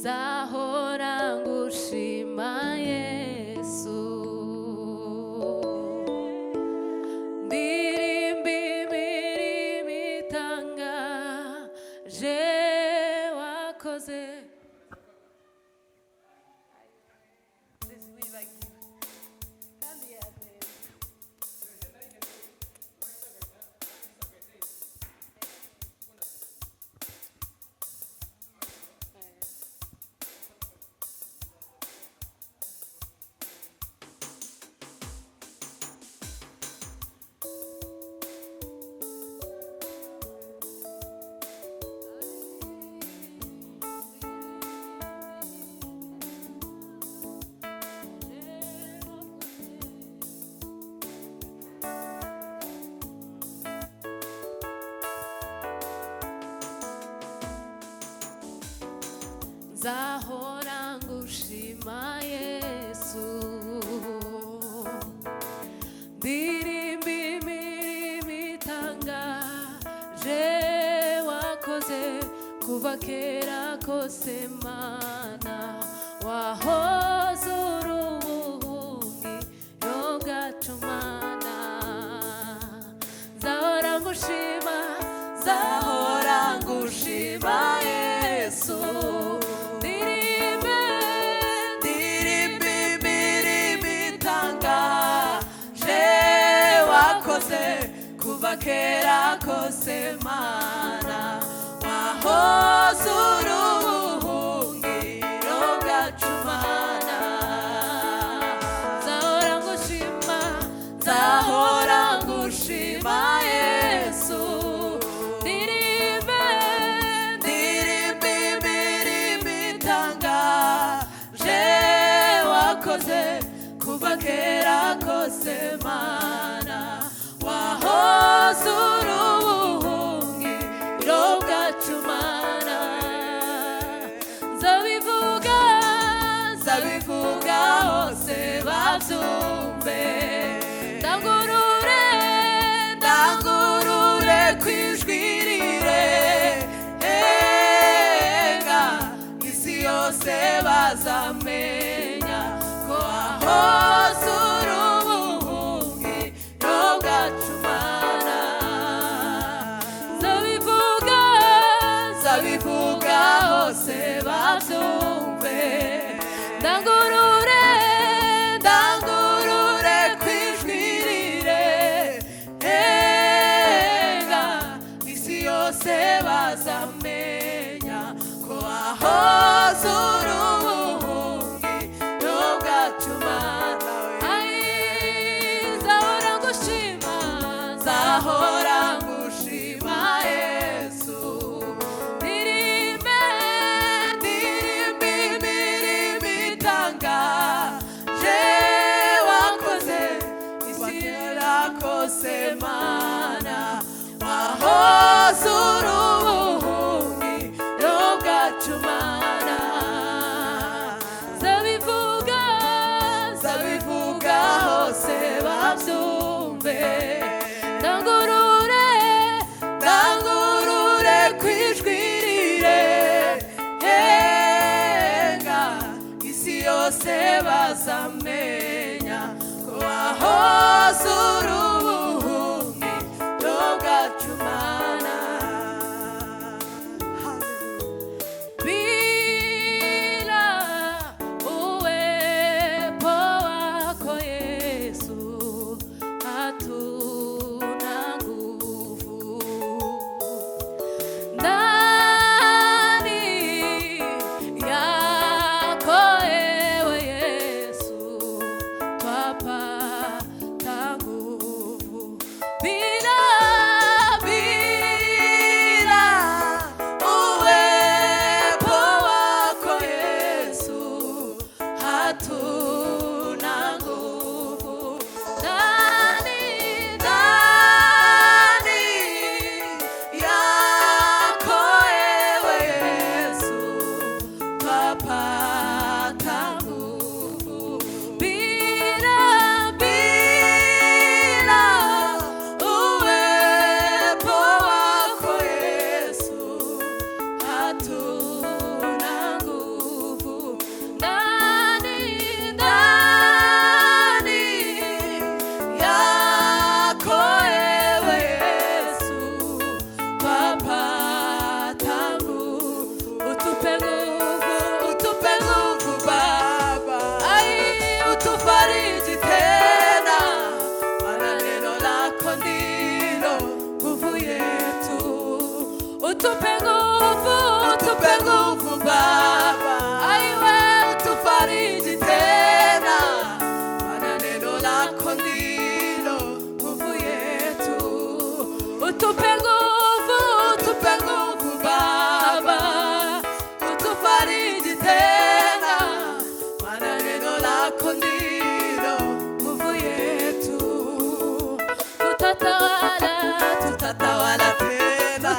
nzahora ngushima Yesu, ndirimba imirimo itangaje wakoze. nzahora ngushima Yesu, ndirimba imirimo itangaje wakoze. Kuva kera kose Mana wahoze uri ubuhungiro bwacu Mana, nzahora ngushima, nzahora ngushima Yesu, kuva kera kose Mana wahoze uri ubuhungiro bwacu Mana, nzahora ngushima, nzahora ngushima Yesu, ndirimba imirimo itangaje wakoze. Kuva kera kose Mana wahoze uri ubuhungiro bwacu Mana, nzabivuga hose babyumve, ndangurure kwijwi rirenga, isi yose bazamenya ko wahoze uri ubuhungiro bwacu Mana, nzabivuga hose babyumve, ndangurure kwijwi rirenga, isi yose bazamenya ko wahoze uri ubuhungiro bwacu Mana. Nzahora ngushima, nzahora ngushima Yesu, ndirimba imirimo itangaje wakoze. Kuva kera kose Mana wahoze uri ubuhungiro bwacu Mana, nzabivuga hose babyumve, ndangurure kwijwi rirenga, isi yose bazamenya ko wahoze uri ubuhungiro bwacu Mana. Bila uwepo wako Yesu hatuna nguvu, ndani yako ewe Yesu twapata nguvu. utupe nguvu Baba, aiwe utufariji tena, maana neno lako ndilo nguvu yetu. Utupe nguvu Baba, utufariji tena, maana neno lako ndilo nguvu yetu. Tutatawala tena,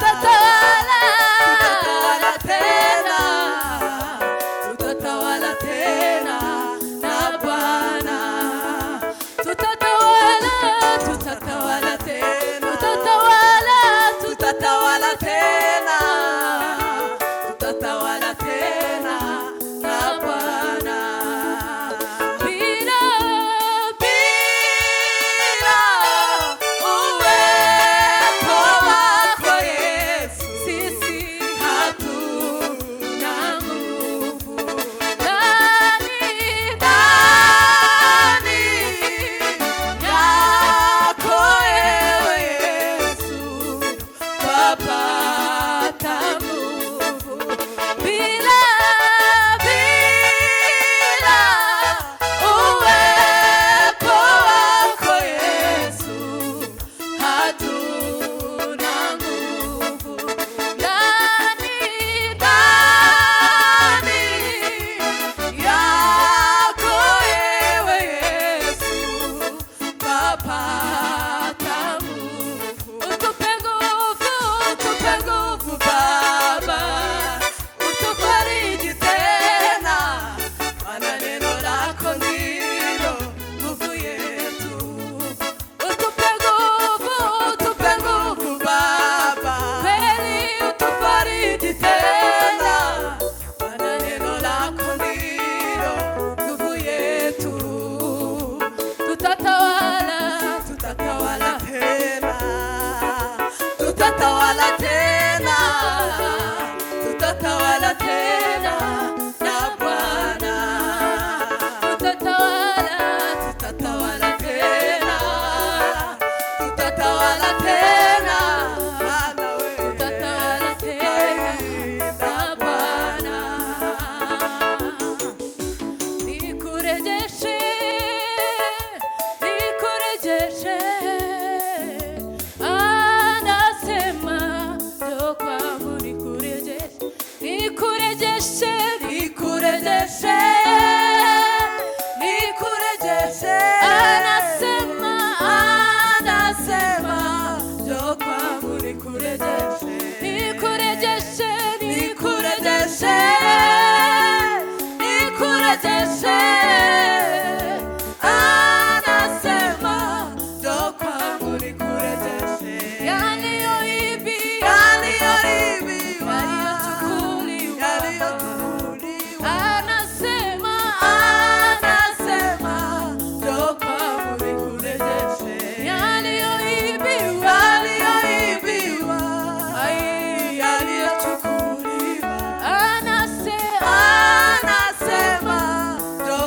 tutatawala tena na Bwana. Tutatawala tena, tutatawala tena na Bwana. Bila uwepo wako Yesu, sisi hatuna nguvu. Ndani yako ewe Yesu, twapata nguvu. Bila uwepo wako Yesu, hatuna nguvu. Ndani yako ewe Yesu, twapata nguvu. Utupe nguvu Baba, utufariji tena, maana neno lako ndilo nguvu yetu. Utupe nguvu Baba, kweli utufariji tena, maana neno lako ndilo nguvu yetu. Tutatawala tena, tutatawala tena na Bwana. Tutatawala tena, tutatawala tena na Bwana. Nikurejeshe anasema ndio kwangu, nikurejeshe anasema ndio kwangu, nikurejeshe anasema ndio kwangu, nikurejeshe yaliyoibiwa, yaliyochukuliwa, anasema ndio kwangu, nikurejeshe yaliyoibiwa, yaliyochukuliwa, anasema ndio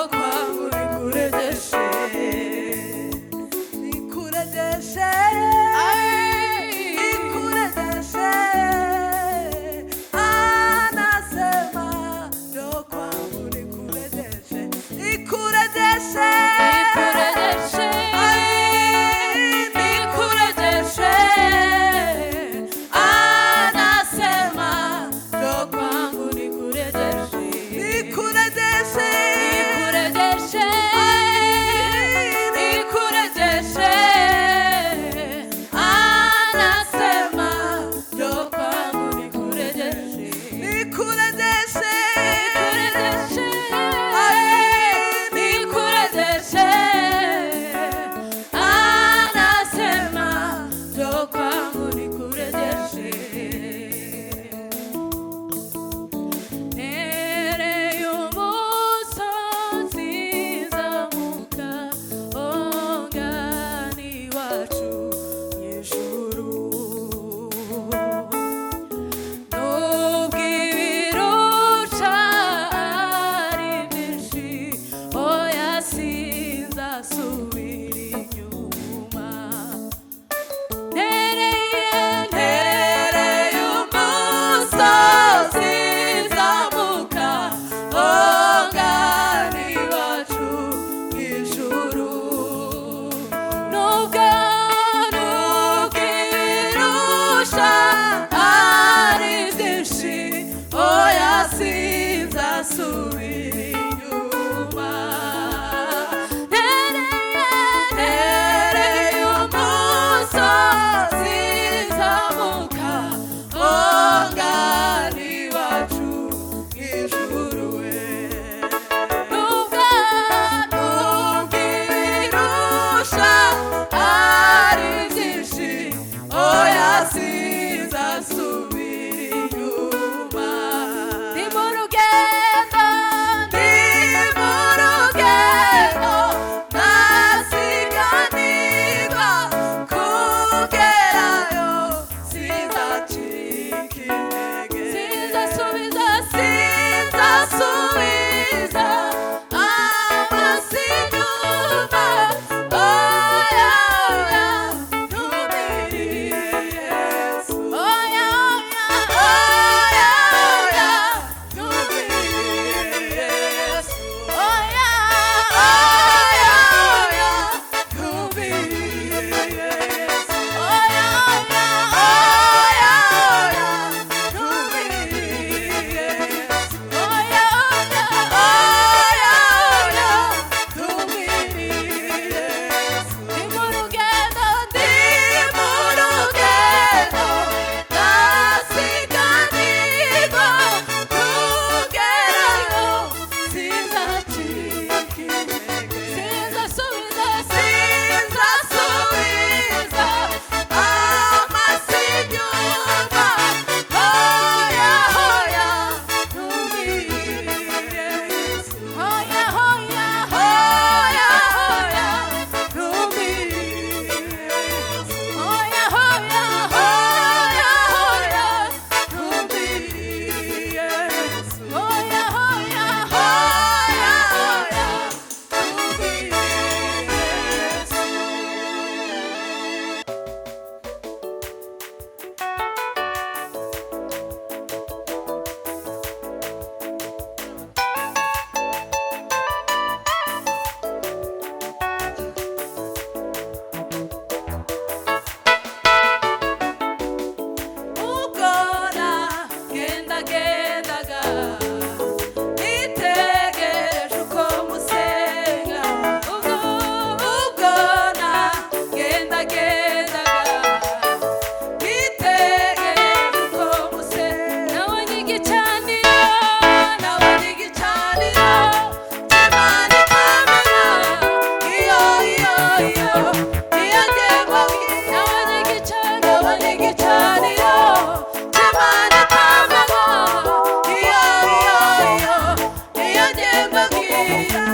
Yeah.